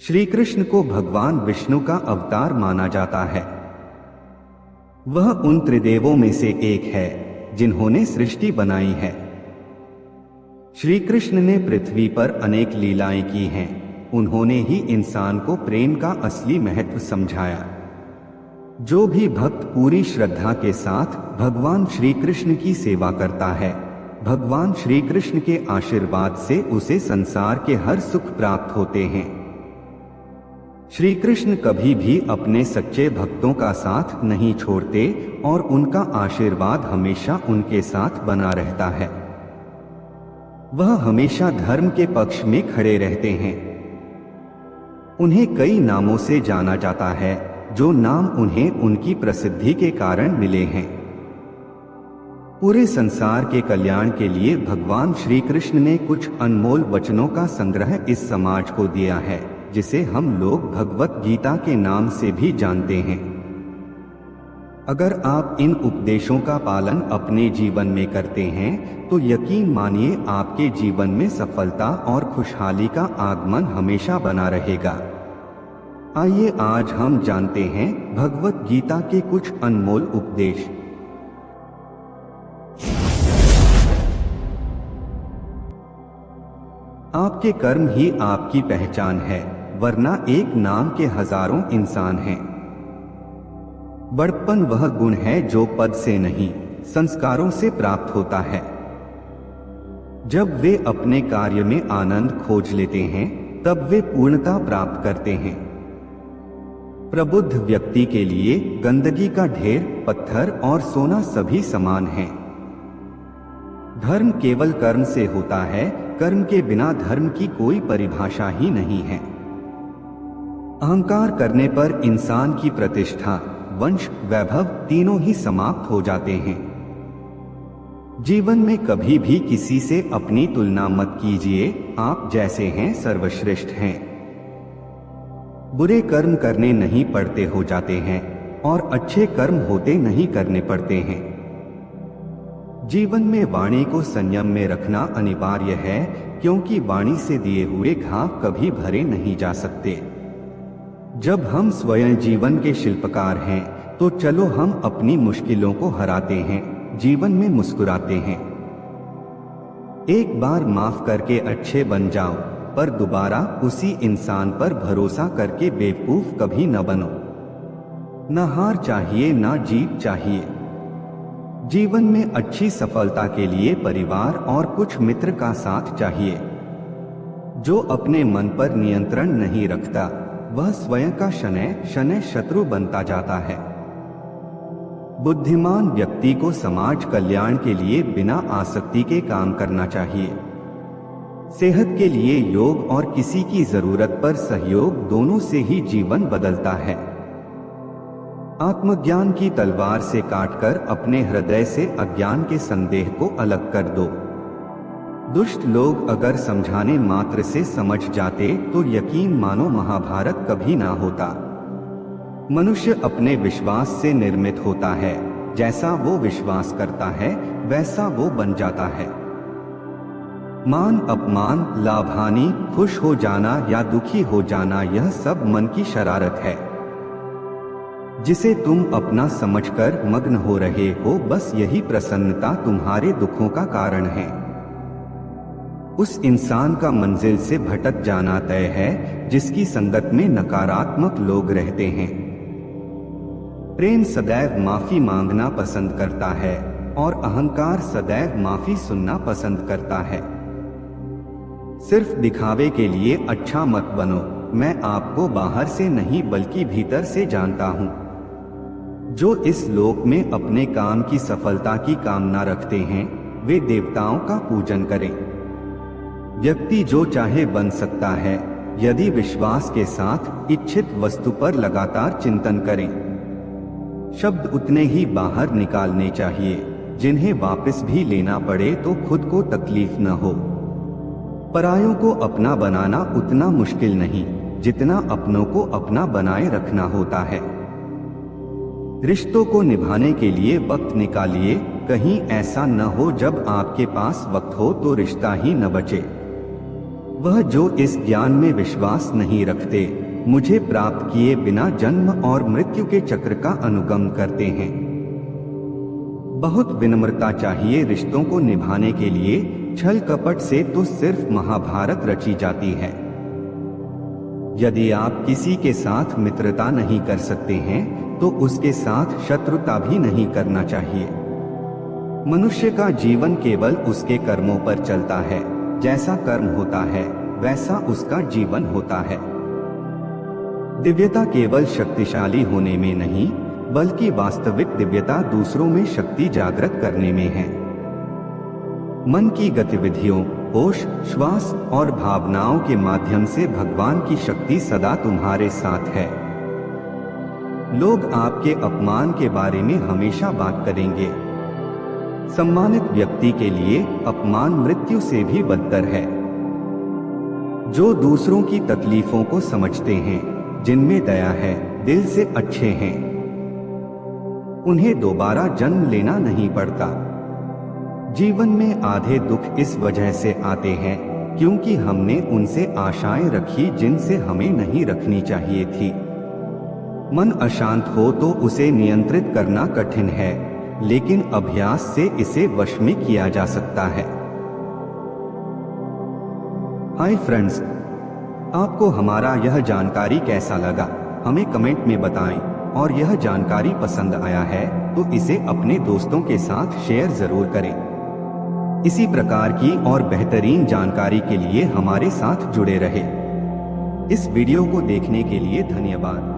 श्री कृष्ण को भगवान विष्णु का अवतार माना जाता है। वह उन त्रिदेवों में से एक है जिन्होंने सृष्टि बनाई है। श्री कृष्ण ने पृथ्वी पर अनेक लीलाएं की हैं। उन्होंने ही इंसान को प्रेम का असली महत्व समझाया। जो भी भक्त पूरी श्रद्धा के साथ भगवान श्री कृष्ण की सेवा करता है, भगवान श्री कृष्ण के आशीर्वाद से उसे संसार के हर सुख प्राप्त होते हैं। श्री कृष्ण कभी भी अपने सच्चे भक्तों का साथ नहीं छोड़ते और उनका आशीर्वाद हमेशा उनके साथ बना रहता है। वह हमेशा धर्म के पक्ष में खड़े रहते हैं। उन्हें कई नामों से जाना जाता है, जो नाम उन्हें उनकी प्रसिद्धि के कारण मिले हैं। पूरे संसार के कल्याण के लिए भगवान श्री कृष्ण ने कुछ अनमोल वचनों का संग्रह इस समाज को दिया है, जिसे हम लोग भगवत गीता के नाम से भी जानते हैं। अगर आप इन उपदेशों का पालन अपने जीवन में करते हैं तो यकीन मानिए आपके जीवन में सफलता और खुशहाली का आगमन हमेशा बना रहेगा। आइए आज हम जानते हैं भगवत गीता के कुछ अनमोल उपदेश। आपके कर्म ही आपकी पहचान है, वरना एक नाम के हजारों इंसान हैं। बड़प्पन वह गुण है जो पद से नहीं, संस्कारों से प्राप्त होता है। जब वे अपने कार्य में आनंद खोज लेते हैं, तब वे पूर्णता प्राप्त करते हैं। प्रबुद्ध व्यक्ति के लिए गंदगी का ढेर, पत्थर और सोना सभी समान हैं। धर्म केवल कर्म से होता है, कर्म के बिना धर्म की कोई परिभाषा ही नहीं है। अहंकार करने पर इंसान की प्रतिष्ठा, वंश, वैभव तीनों ही समाप्त हो जाते हैं। जीवन में कभी भी किसी से अपनी तुलना मत कीजिए, आप जैसे हैं सर्वश्रेष्ठ हैं। बुरे कर्म करने नहीं पड़ते हो जाते हैं और अच्छे कर्म होते नहीं करने पड़ते हैं। जीवन में वाणी को संयम में रखना अनिवार्य है, क्योंकि वाणी से दिए हुए घाव कभी भरे नहीं जा सकते। जब हम स्वयं जीवन के शिल्पकार हैं, तो चलो हम अपनी मुश्किलों को हराते हैं, जीवन में मुस्कुराते हैं। एक बार माफ करके अच्छे बन जाओ, पर दोबारा उसी इंसान पर भरोसा करके बेवकूफ कभी न बनो। न हार चाहिए, न जीत चाहिए। जीवन में अच्छी सफलता के लिए परिवार और कुछ मित्र का साथ चाहिए। जो अपने मन पर नियंत्रण नहीं रखता, वह स्वयं का शनैः शनैः शत्रु बनता जाता है। बुद्धिमान व्यक्ति को समाज कल्याण के लिए बिना आसक्ति के काम करना चाहिए। सेहत के लिए योग और किसी की जरूरत पर सहयोग, दोनों से ही जीवन बदलता है। आत्मज्ञान की तलवार से काटकर अपने हृदय से अज्ञान के संदेह को अलग कर दो। दुष्ट लोग अगर समझाने मात्र से समझ जाते तो यकीन मानो महाभारत कभी ना होता। मनुष्य अपने विश्वास से निर्मित होता है, जैसा वो विश्वास करता है वैसा वो बन जाता है। मान अपमान, लाभ हानि, खुश हो जाना या दुखी हो जाना, यह सब मन की शरारत है, जिसे तुम अपना समझकर मग्न हो रहे हो। बस यही प्रसन्नता तुम्हारे दुखों का कारण है। उस इंसान का मंजिल से भटक जाना तय है जिसकी संगत में नकारात्मक लोग रहते हैं। प्रेम सदैव माफी मांगना पसंद करता है और अहंकार सदैव माफी सुनना पसंद करता है। सिर्फ दिखावे के लिए अच्छा मत बनो। मैं आपको बाहर से नहीं बल्कि भीतर से जानता हूँ। जो इस लोक में अपने काम की सफलता की कामना रखते हैं, वे देवताओं का पूजन करें। व्यक्ति जो चाहे बन सकता है, यदि विश्वास के साथ इच्छित वस्तु पर लगातार चिंतन करें। शब्द उतने ही बाहर निकालने चाहिए जिन्हें वापस भी लेना पड़े तो खुद को तकलीफ न हो। परायों को अपना बनाना उतना मुश्किल नहीं जितना अपनों को अपना बनाए रखना होता है। रिश्तों को निभाने के लिए वक्त निकालिए, कहीं ऐसा न हो जब आपके पास वक्त हो तो रिश्ता ही न बचे। वह जो इस ज्ञान में विश्वास नहीं रखते, मुझे प्राप्त किए बिना जन्म और मृत्यु के चक्र का अनुगम करते हैं। बहुत विनम्रता चाहिए रिश्तों को निभाने के लिए, छल कपट से तो सिर्फ महाभारत रची जाती है। यदि आप किसी के साथ मित्रता नहीं कर सकते हैं तो उसके साथ शत्रुता भी नहीं करना चाहिए। मनुष्य का जीवन केवल उसके कर्मों पर चलता है, जैसा कर्म होता है वैसा उसका जीवन होता है। दिव्यता केवल शक्तिशाली होने में नहीं, बल्कि वास्तविक दिव्यता दूसरों में शक्ति जागृत करने में है। मन की गतिविधियों, होश, श्वास और भावनाओं के माध्यम से भगवान की शक्ति सदा तुम्हारे साथ है। लोग आपके अपमान के बारे में हमेशा बात करेंगे। सम्मानित व्यक्ति के लिए अपमान मृत्यु से भी बदतर है। जो दूसरों की तकलीफों को समझते हैं, जिनमें दया है, दिल से अच्छे हैं, उन्हें दोबारा जन्म लेना नहीं पड़ता। जीवन में आधे दुख इस वजह से आते हैं क्योंकि हमने उनसे आशाएं रखी जिनसे हमें नहीं रखनी चाहिए थी। मन अशांत हो तो उसे नियंत्रित करना कठिन है, लेकिन अभ्यास से इसे वश में किया जा सकता है। हाय फ्रेंड्स, आपको हमारा यह जानकारी कैसा लगा हमें कमेंट में बताएं, और यह जानकारी पसंद आया है तो इसे अपने दोस्तों के साथ शेयर जरूर करें। इसी प्रकार की और बेहतरीन जानकारी के लिए हमारे साथ जुड़े रहें। इस वीडियो को देखने के लिए धन्यवाद।